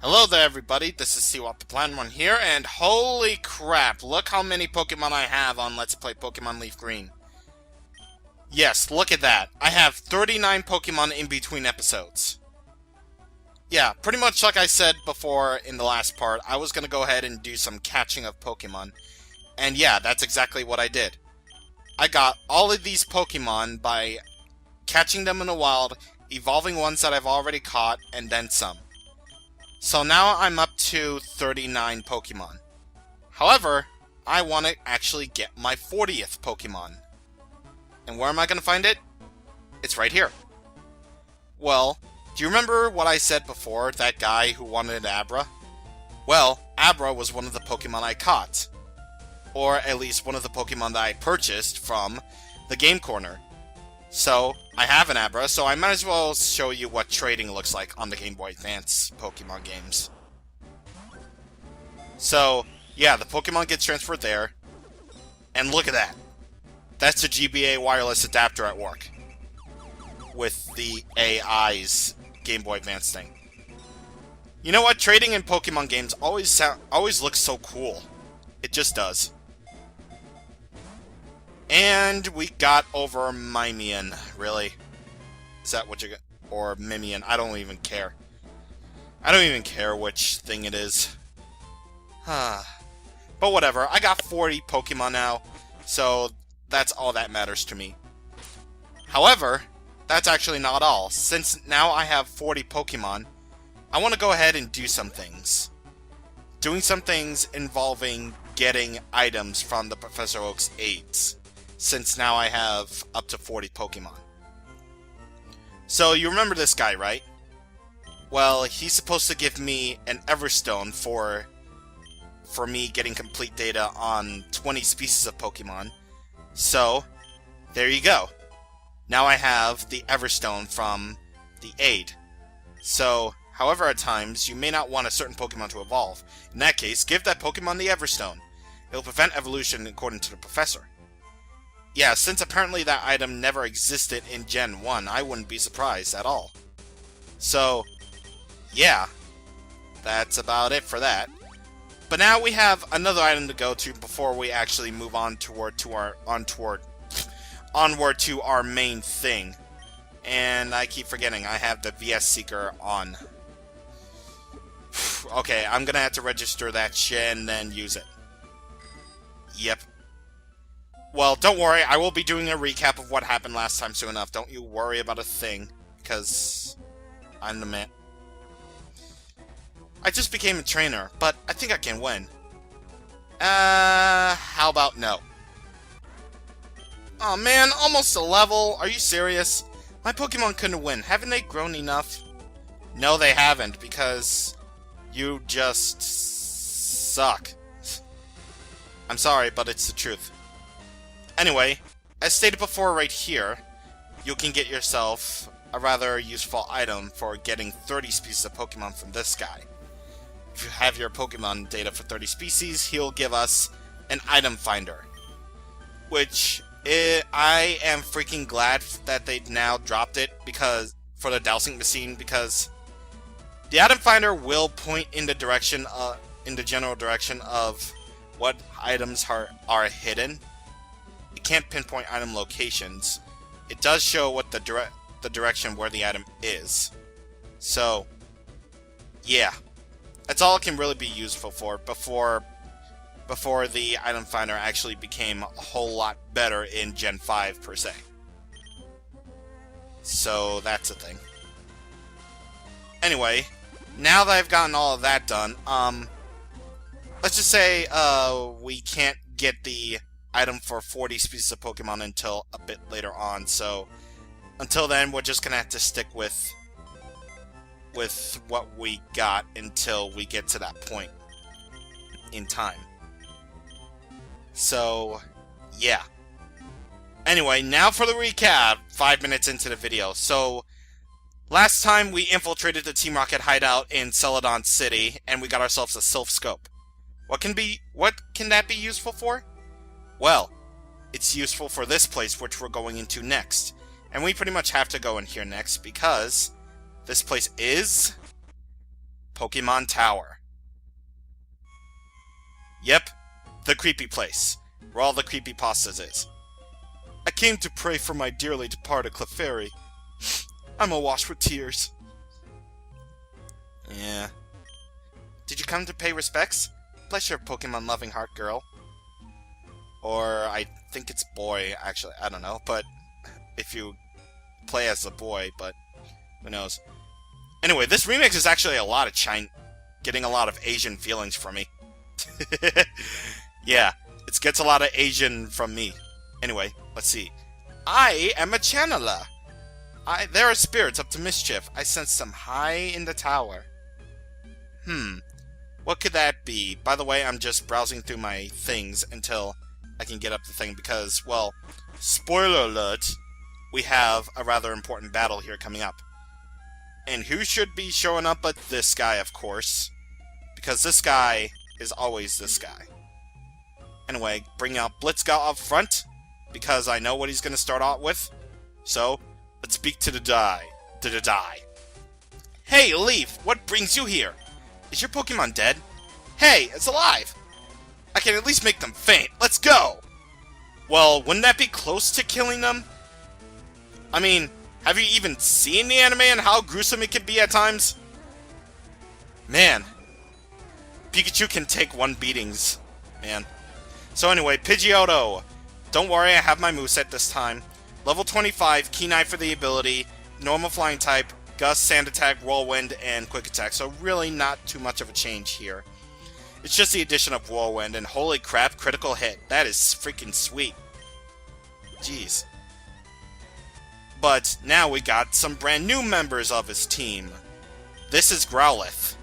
Hello there everybody, this is CwapTheNintendin here, and holy crap, look how many Pokemon I have on Let's Play Pokemon LeafGreen. Yes, look at that. I have 39 Pokemon in between episodes. Yeah, pretty much like I said before in the last part, I was gonna go ahead and do some catching of Pokemon. And yeah, that's exactly what I did. I got all of these Pokemon by catching them in the wild, evolving ones that I've already caught, and then some. So now I'm up to 39 Pokemon. However, I want to actually get my 40th Pokemon. And where am I going to find it? It's right here. Well, do you remember what I said before, that guy who wanted Abra? Well, Abra was one of the Pokemon I caught. Or at least one of the Pokemon that I purchased from the Game Corner. So, I have an Abra, so I might as well show you what trading looks like on the Game Boy Advance Pokemon games. So, yeah, the Pokemon gets transferred there. And look at that. That's a GBA wireless adapter at work. With the AI's Game Boy Advance thing. You know what? Trading in Pokemon games always looks so cool. It just does. And we got over Mimian, really. Is that what you got? Or Mimian, I don't even care. I don't even care which thing it is. But whatever, I got 40 Pokemon now, so that's all that matters to me. However, that's actually not all. Since now I have 40 Pokemon, I want to go ahead and do some things. Doing some things involving getting items from the Professor Oak's aides. Since now I have up to 40 Pokemon. So you remember this guy, right? Well, he's supposed to give me an Everstone for me getting complete data on 20 species of Pokemon. So, there you go. Now I have the Everstone from the aid. So, however at times, you may not want a certain Pokemon to evolve. In that case, give that Pokemon the Everstone. It will prevent evolution according to the professor. Yeah, since apparently that item never existed in Gen 1, I wouldn't be surprised at all. So, yeah, that's about it for that. But now we have another item to go to before we actually move on onward to our main thing. And I keep forgetting, I have the VS Seeker on. Okay, I'm gonna have to register that shit and then use it. Yep. Well, don't worry, I will be doing a recap of what happened last time soon enough. Don't you worry about a thing, because I'm the man. I just became a trainer, but I think I can win. How about no? Oh man, almost a level. Are you serious? My Pokemon couldn't win. Haven't they grown enough? No, they haven't, because you just suck. I'm sorry, but it's the truth. Anyway, as stated before right here, you can get yourself a rather useful item for getting 30 species of Pokemon from this guy. If you have your Pokemon data for 30 species, he'll give us an item finder. Which, I am freaking glad that they now dropped it for the dowsing machine, because the item finder will point in the general direction of what items are hidden. It can't pinpoint item locations. It does show what the direction where the item is. So, yeah. That's all it can really be useful for before the item finder actually became a whole lot better in Gen 5 per se. So, that's a thing. Anyway, now that I've gotten all of that done, let's just say we can't get the item for 40 species of Pokemon until a bit later on, so until then we're just gonna have to stick with what we got until we get to that point in time. So, yeah. Anyway, now for the recap, 5 minutes into the video. So, last time we infiltrated the Team Rocket hideout in Celadon City, and we got ourselves a Sylph Scope. What can that be useful for? Well, it's useful for this place, which we're going into next. And we pretty much have to go in here next, because this place is Pokemon Tower. Yep, the creepy place, where all the creepypastas is. I came to pray for my dearly departed Clefairy. I'm awash with tears. Yeah. Did you come to pay respects? Bless your Pokemon-loving heart, girl. Or, I think it's boy, actually. I don't know, but if you play as a boy, but who knows. Anyway, this remix is actually getting a lot of Asian feelings from me. Yeah, it gets a lot of Asian from me. Anyway, let's see. I am a channeler. There are spirits up to mischief. I sense them high in the tower. What could that be? By the way, I'm just browsing through my things until I can get up the thing because, well, spoiler alert, we have a rather important battle here coming up. And who should be showing up but this guy, of course. Because this guy is always this guy. Anyway, bring out Blitzga up front, because I know what he's going to start out with. So, let's speak to the die. Hey, Leaf, what brings you here? Is your Pokemon dead? Hey, it's alive! I can at least make them faint. Let's go! Well, wouldn't that be close to killing them? I mean, have you even seen the anime and how gruesome it can be at times? Man. Pikachu can take 1 beatings. Man. So anyway, Pidgeotto. Don't worry, I have my moveset this time. Level 25, Keen Eye for the ability, normal flying type, Gust, Sand Attack, Whirlwind, and Quick Attack. So really not too much of a change here. It's just the addition of Whirlwind, and holy crap, critical hit. That is freaking sweet. Jeez. But now we got some brand new members of his team. This is Growlithe.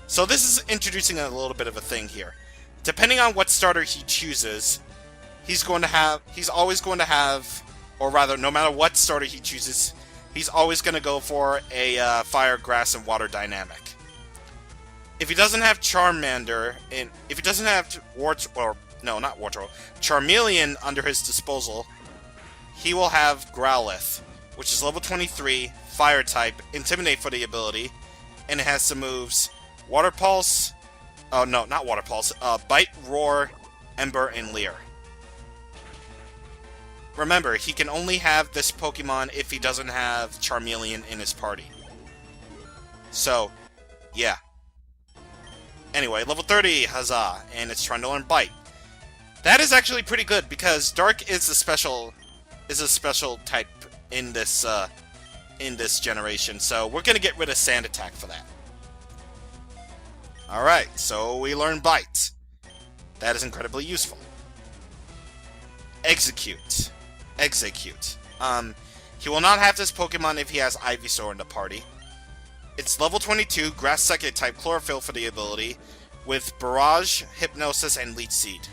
So this is introducing a little bit of a thing here. Depending on what starter he chooses, he's always going to have, or rather, no matter what starter he chooses, he's always going to go for a Fire, Grass, and Water dynamic. If he doesn't have Charmander, and if he doesn't have Charmeleon under his disposal, he will have Growlithe, which is level 23, Fire type, Intimidate for the ability, and it has some moves: Water Pulse. Oh no, not Water Pulse. Bite, Roar, Ember, and Leer. Remember, he can only have this Pokemon if he doesn't have Charmeleon in his party. So, yeah. Anyway, level 30, huzzah, and it's trying to learn Bite. That is actually pretty good because Dark is a special type in this generation. So we're gonna get rid of Sand Attack for that. All right, so we learn Bite. That is incredibly useful. Execute. He will not have this Pokemon if he has Ivysaur in the party. It's level 22, Grass Psychic type, Chlorophyll for the ability, with Barrage, Hypnosis, and Leech Seed.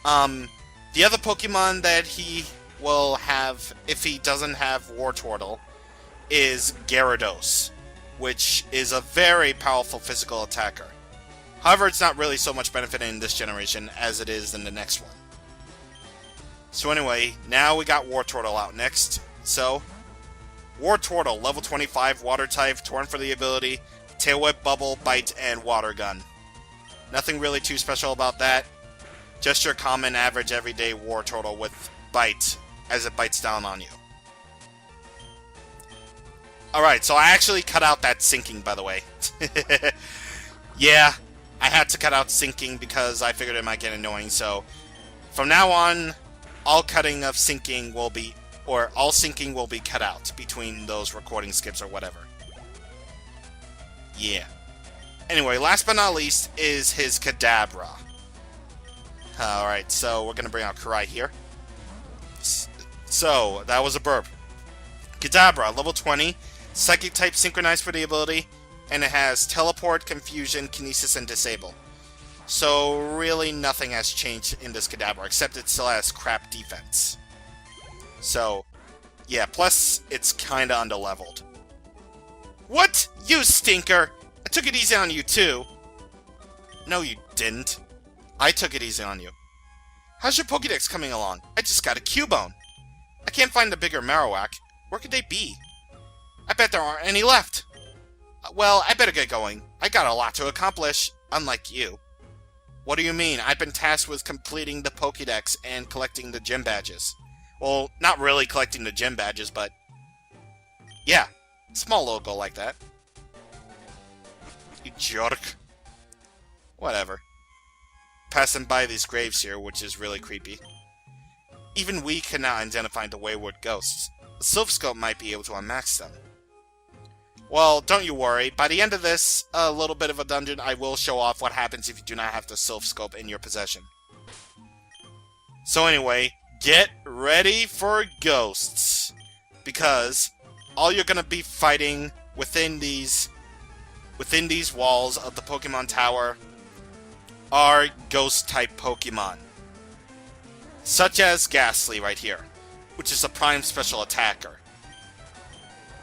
The other Pokemon that he will have if he doesn't have Wartortle is Gyarados, which is a very powerful physical attacker. However, it's not really so much benefit in this generation as it is in the next one. So anyway, now we got Wartortle out next. So, Wartortle, level 25, Water type, Torn for the ability, Tail Whip, Bubble, Bite, and Water Gun. Nothing really too special about that. Just your common, average, everyday Wartortle with Bite, as it bites down on you. Alright, so I actually cut out that sinking, by the way. Yeah, I had to cut out sinking because I figured it might get annoying, so from now on, all syncing will be cut out between those recording skips or whatever. Yeah. Anyway, last but not least is his Kadabra. Alright, so we're going to bring out Karai here. So, that was a burp. Kadabra, level 20, Psychic type, Synchronized for the ability, and it has Teleport, Confusion, Kinesis, and Disable. So, really nothing has changed in this Kadabra, except it still has crap defense. So, yeah, plus it's kinda underleveled. What? You stinker! I took it easy on you too. No, you didn't. I took it easy on you. How's your Pokédex coming along? I just got a Cubone. I can't find the bigger Marowak. Where could they be? I bet there aren't any left. Well, I better get going. I got a lot to accomplish, unlike you. What do you mean? I've been tasked with completing the Pokédex and collecting the gym badges. Well, not really collecting the gym badges, but... yeah, small little goal like that. You jerk. Whatever. Passing by these graves here, which is really creepy. Even we cannot identify the wayward ghosts. A Silphscope might be able to unmask them. Well, don't you worry. By the end of this little bit of a dungeon, I will show off what happens if you do not have the Silphscope in your possession. So anyway, get ready for ghosts. Because all you're going to be fighting within these walls of the Pokemon Tower are ghost-type Pokemon. Such as Gastlys right here, which is a prime special attacker.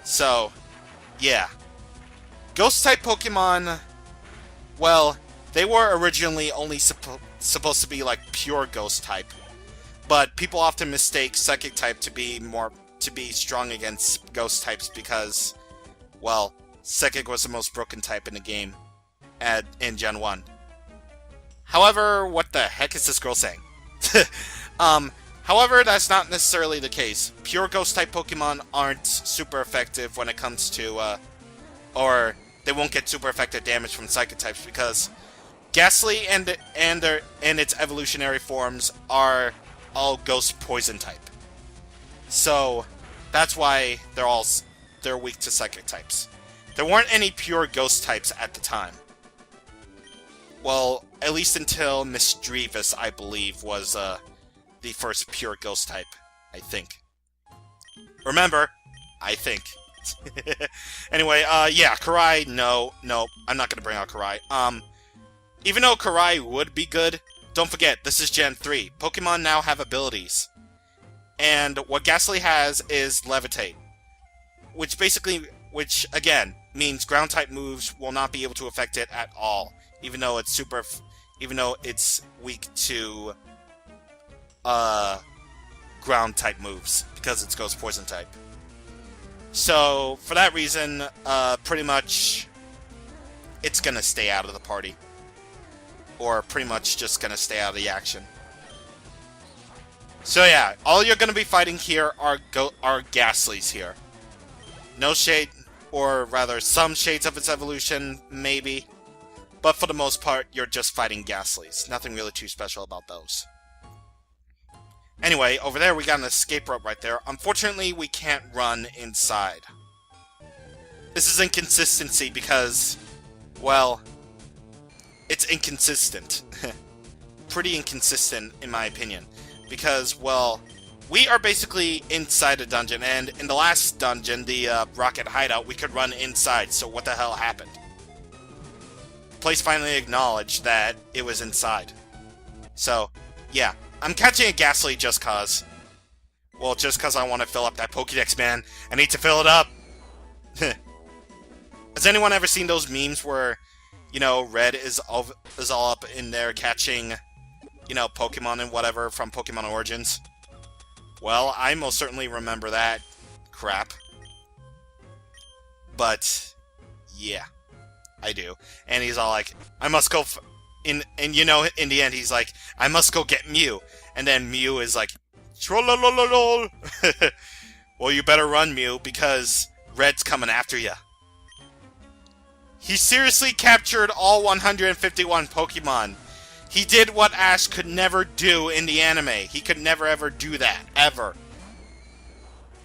So, yeah. Ghost-type Pokemon, well, they were originally only supposed to be like pure Ghost-type. But people often mistake Psychic-type to be strong against Ghost-types because, well, Psychic was the most broken type in the game in Gen 1. However, what the heck is this girl saying? However, that's not necessarily the case. Pure Ghost-type Pokemon aren't super effective when it comes to, or they won't get super effective damage from Psychic types because Gastlys and its evolutionary forms are all Ghost Poison type. So that's why they're weak to Psychic types. There weren't any pure Ghost types at the time. Well, at least until Misdreavus, I believe, was the first pure Ghost type, I think. Remember, I think. Anyway, yeah, Karai, no, I'm not gonna bring out Karai. Even though Karai would be good, don't forget, this is Gen 3. Pokemon now have abilities. And what Gastlys has is Levitate. Which again, means ground-type moves will not be able to affect it at all. Even though it's weak to ground-type moves, because it's Ghost Poison type. So, for that reason, pretty much, it's gonna stay out of the party. Or pretty much just gonna stay out of the action. So yeah, all you're gonna be fighting here are Gastlys here. No shade, or rather, some shades of its evolution, maybe. But for the most part, you're just fighting Gastlys. Nothing really too special about those. Anyway, over there we got an escape rope right there. Unfortunately, we can't run inside. This is inconsistency because, well, it's inconsistent. Pretty inconsistent, in my opinion. Because, well, we are basically inside a dungeon, and in the last dungeon, the Rocket Hideout, we could run inside, so what the hell happened? The place finally acknowledged that it was inside. So, yeah. I'm catching a Gastlys just cause. Well, just cause I want to fill up that Pokédex, man. I need to fill it up! Has anyone ever seen those memes where, you know, Red is all up in there catching, you know, Pokemon and whatever from Pokemon Origins? Well, I most certainly remember that crap. But, yeah. I do. And he's all like, I must go... And you know, in the end, he's like, I must go get Mew. And then Mew is like, trollololol. Well, you better run, Mew, because Red's coming after you. He seriously captured all 151 Pokemon. He did what Ash could never do in the anime. He could never ever do that, ever.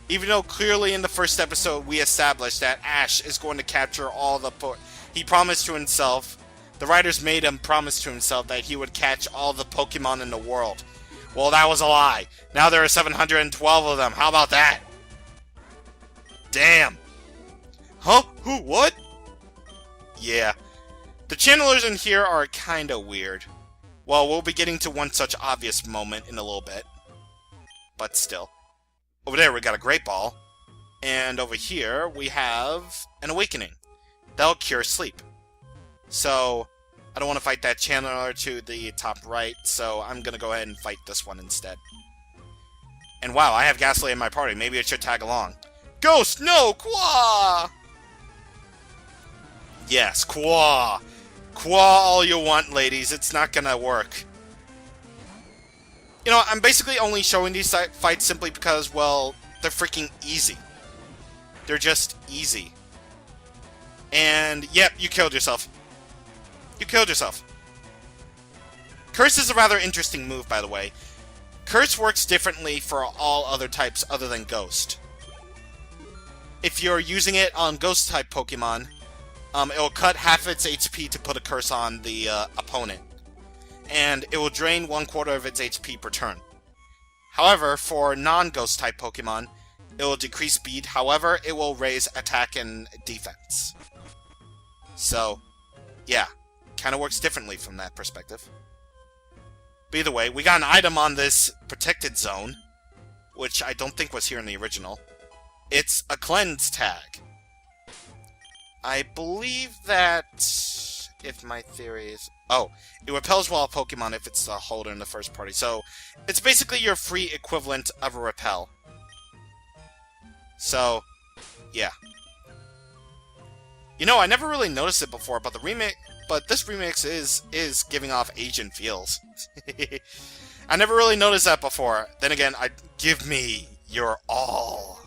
Even though clearly in the first episode we established that Ash is going to capture all the he promised to himself, the writers made him promise to himself that he would catch all the Pokemon in the world. Well, that was a lie. Now there are 712 of them. How about that? Damn. Huh? Who? What? Yeah. The channelers in here are kinda weird. Well, we'll be getting to one such obvious moment in a little bit. But still. Over there we got a Great Ball. And over here we have an Awakening. That'll cure sleep. So, I don't want to fight that channeler to the top right, so I'm gonna go ahead and fight this one instead. And wow, I have Gastlys in my party. Maybe I should tag along. Ghost, no! Qua! Yes, Qua! Qua all you want, ladies. It's not gonna work. You know, I'm basically only showing these fights simply because, well, they're freaking easy. They're just easy. And, yep, you killed yourself. You killed yourself. Curse is a rather interesting move, by the way. Curse works differently for all other types other than Ghost. If you're using it on Ghost-type Pokemon, it will cut half its HP to put a curse on the opponent. And it will drain 1/4 of its HP per turn. However, for non-Ghost-type Pokemon, it will decrease speed, however, it will raise attack and defense. So, yeah, kind of works differently from that perspective. But either way, we got an item on this protected zone, which I don't think was here in the original. It's a cleanse tag. I believe that, if my theory is... Oh, it repels while a Pokemon if it's the holder in the first party. So, it's basically your free equivalent of a repel. So, yeah. You know, I never really noticed it before, but this remix is giving off Asian feels. I never really noticed that before. Then again, give me your all.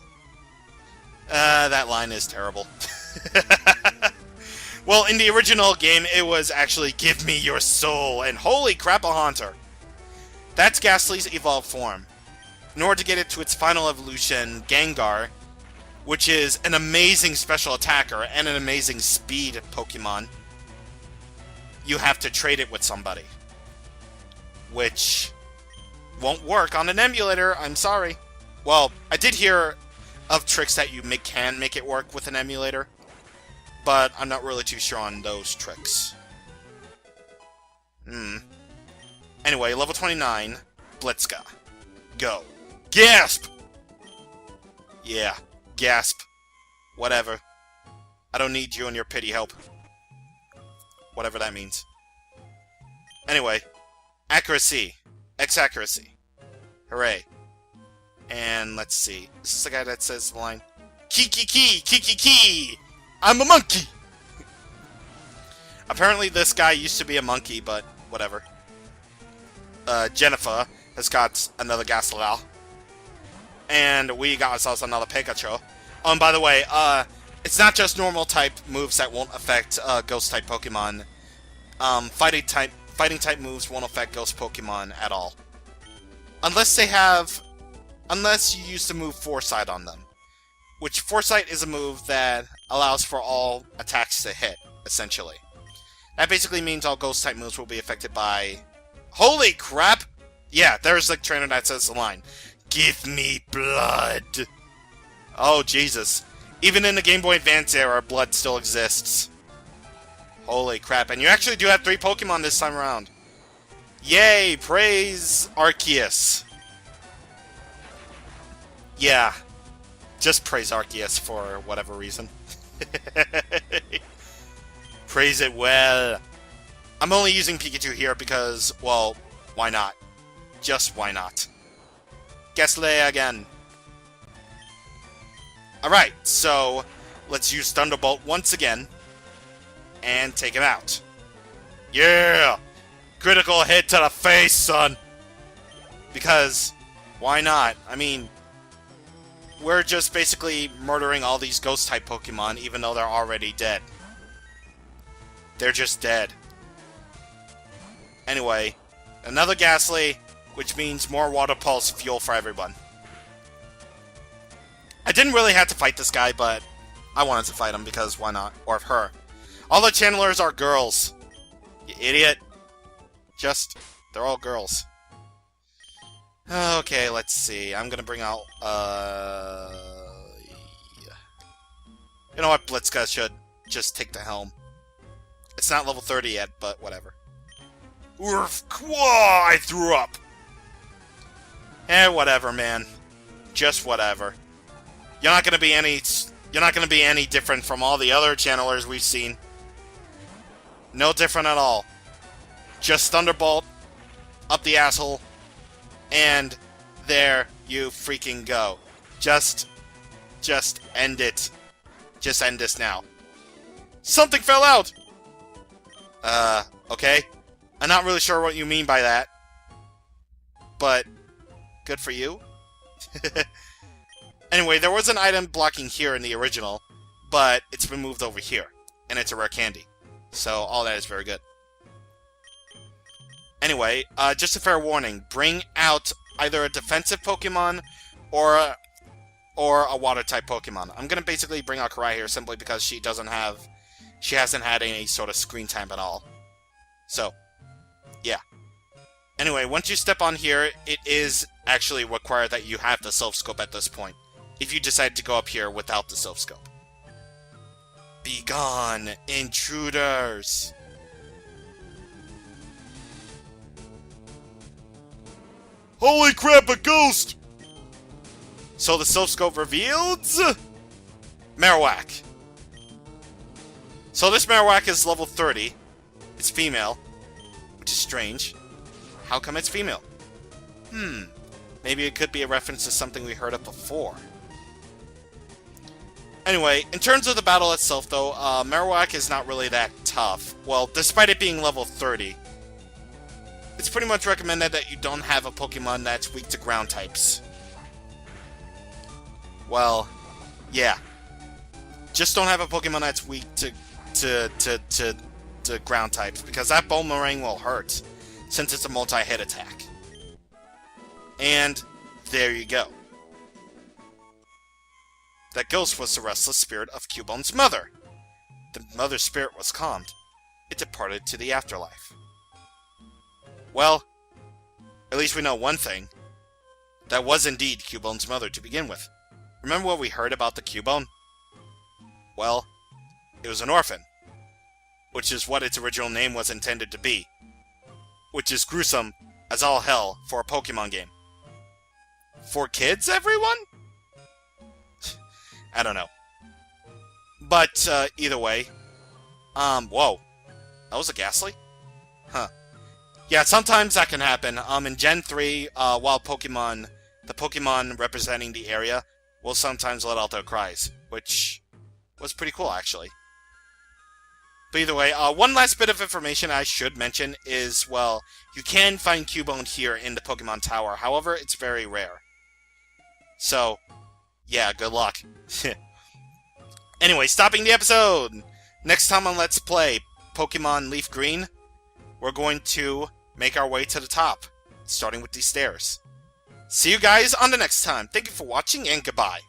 That line is terrible. Well, in the original game, it was actually give me your soul, and holy crap, a Haunter. That's Gastlys' evolved form. In order to get it to its final evolution, Gengar, which is an amazing special attacker and an amazing speed Pokemon, you have to trade it with somebody. Which won't work on an emulator, I'm sorry. Well, I did hear of tricks that you can make it work with an emulator, but I'm not really too sure on those tricks. Anyway, level 29, Blitzka. Go. Gasp! Yeah, gasp. Whatever. I don't need you and your pity help. Whatever that means. Anyway, accuracy. X-accuracy. Hooray. And let's see. This is the guy that says the line, Kiki-ki, Kiki-ki! I'm a monkey! Apparently this guy used to be a monkey, but whatever. Jennifer has got another Gastlys. And we got ourselves another Pikachu. Oh, and by the way, it's not just normal type moves that won't affect ghost type Pokemon. Fighting type moves won't affect ghost Pokemon at all. Unless you use the move Foresight on them. Which Foresight is a move that allows for all attacks to hit, essentially. That basically means all ghost type moves will be affected by... Holy crap! Yeah, there's the trainer that says the line. Give me blood! Oh, Jesus. Even in the Game Boy Advance era, blood still exists. Holy crap. And you actually do have 3 Pokemon this time around. Yay! Praise Arceus. Yeah. Just praise Arceus for whatever reason. Praise it well. I'm only using Pikachu here because, well, why not? Just why not? Gastlys again. Alright, so let's use Thunderbolt once again and take him out. Yeah! Critical hit to the face, son! Because, why not? I mean, we're just basically murdering all these ghost-type Pokemon even though they're already dead. They're just dead. Anyway, another Gastlys, which means more Water Pulse fuel for everyone. I didn't really have to fight this guy, but I wanted to fight him because why not? Or her. All the channelers are girls. You idiot. They're all girls. Okay, let's see. I'm gonna bring out, You know what? Blitzka should just take the helm. It's not level 30 yet, but whatever. Oof, Qua! I threw up! Whatever, man. Just whatever. You're not gonna be any different from all the other channelers we've seen. No different at all. Just Thunderbolt, up the asshole, and there you freaking go. Just end it. Just end this now. Something fell out! Okay. I'm not really sure what you mean by that. But, good for you. Anyway, there was an item blocking here in the original, but it's been moved over here, and it's a rare candy. So, all that is very good. Anyway, just a fair warning, bring out either a defensive Pokemon or a water-type Pokemon. I'm gonna basically bring out Karai here simply because she hasn't had any sort of screen time at all. So, yeah. Anyway, once you step on here, it is actually required that you have the Silph Scope at this point, if you decide to go up here without the Silph Scope. Be gone, intruders! Holy crap, a ghost! So the Silph Scope reveals... Marowak. So this Marowak is level 30. It's female, which is strange. How come it's female? Maybe it could be a reference to something we heard of before. Anyway, in terms of the battle itself, though, Marowak is not really that tough. Well, despite it being level 30, it's pretty much recommended that you don't have a Pokemon that's weak to ground types. Well, yeah. Just don't have a Pokemon that's weak to ground types, because that Boomerang will hurt, since it's a multi-hit attack. And there you go. That ghost was the restless spirit of Cubone's mother. The mother's spirit was calmed. It departed to the afterlife. Well, at least we know one thing. That was indeed Cubone's mother to begin with. Remember what we heard about the Cubone? Well, it was an orphan, which is what its original name was intended to be. Which is gruesome as all hell for a Pokemon game. For kids, everyone? I don't know. But, either way. Whoa. That was a Gastly? Huh. Yeah, sometimes that can happen. In Gen 3, while the Pokemon representing the area will sometimes let out their cries, which was pretty cool, actually. But either way, one last bit of information I should mention is, well, you can find Cubone here in the Pokemon Tower. However, it's very rare. So, yeah, good luck. Anyway, stopping the episode! Next time on Let's Play Pokemon Leaf Green, we're going to make our way to the top, starting with these stairs. See you guys on the next time. Thank you for watching, and goodbye.